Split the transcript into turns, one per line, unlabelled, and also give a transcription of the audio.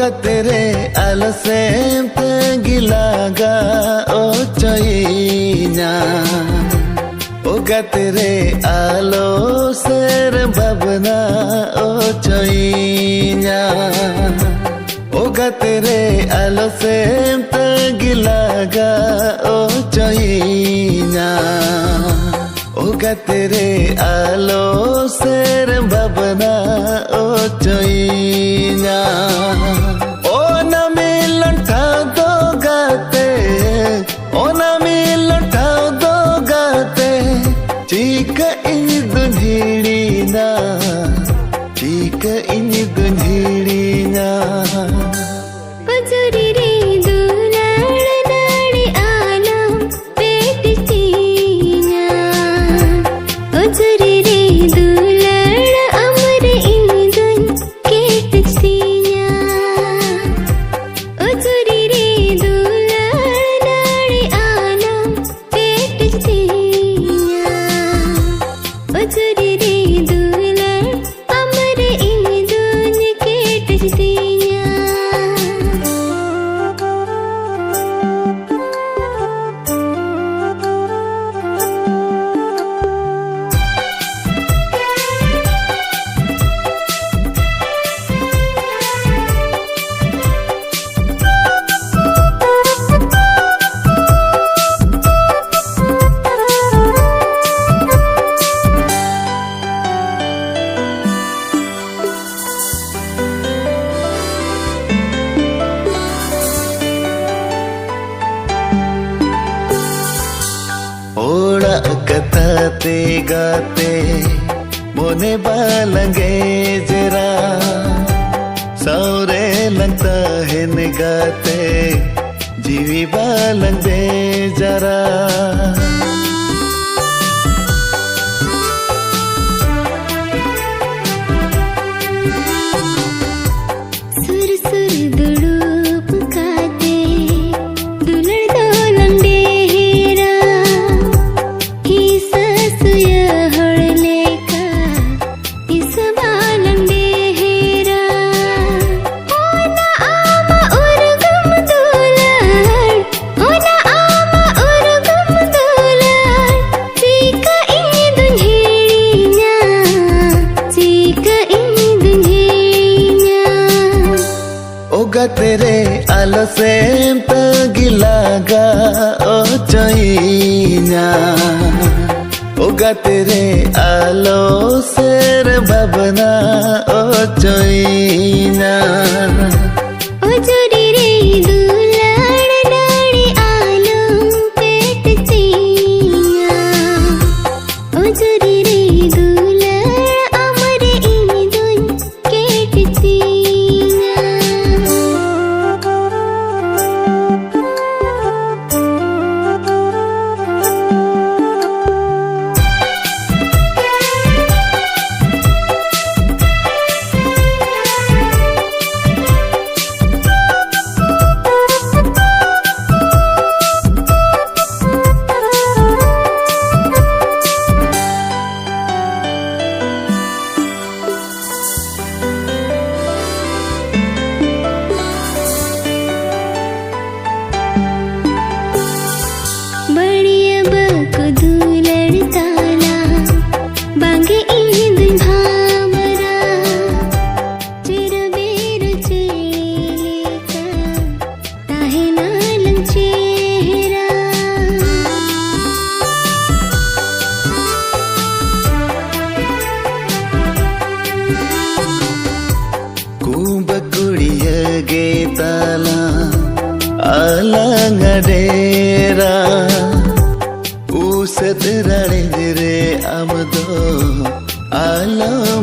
Gaterey Alowsayme gilaga o choinya O Gaterey Alowsayme babna o choinya O Gaterey Alowsayme gilaga o choinya O Gaterey Alowsayme babna o choinya O na milan tha do gate O na milan tha do gate chika in dunhirina chika in dunhirina
Pajuri re dulad nadi alam petinya Pajuri re dulad amar indun kettinya Pajuri re dulad nadi alam petinya Pajuri re dulad amar indun kettinya
ओड़ा कथाते गाते मोने बालंगे जरा सौरे लगता है निगाते जीवी बालंगे जरा
सुर सुर दुड़ूप खाते दुलड़ दोलंग डेरा ही ससुय हड़ले का इस बालंग डेरा होना आमा उर्गम दुलड़ होना आमा उर्गम दुलड़ चीका इन दुन्हेड़िया चीका इन दुन्हेड़िया
O Gaterey Alowsayme gilaga o choinya O Gaterey Alowsayme babna o choinya
Pajuri re dulad nadi alam petinya Pajuri re dulad amar indun kettinya बढ़िया बको दुलड़ ताला बांगे इंदुन भामरा चेरा बेरो चेलेका ताहे नालन चेहरा
Kuba kudiya ge tala alangadera Usat rade dire amdo alam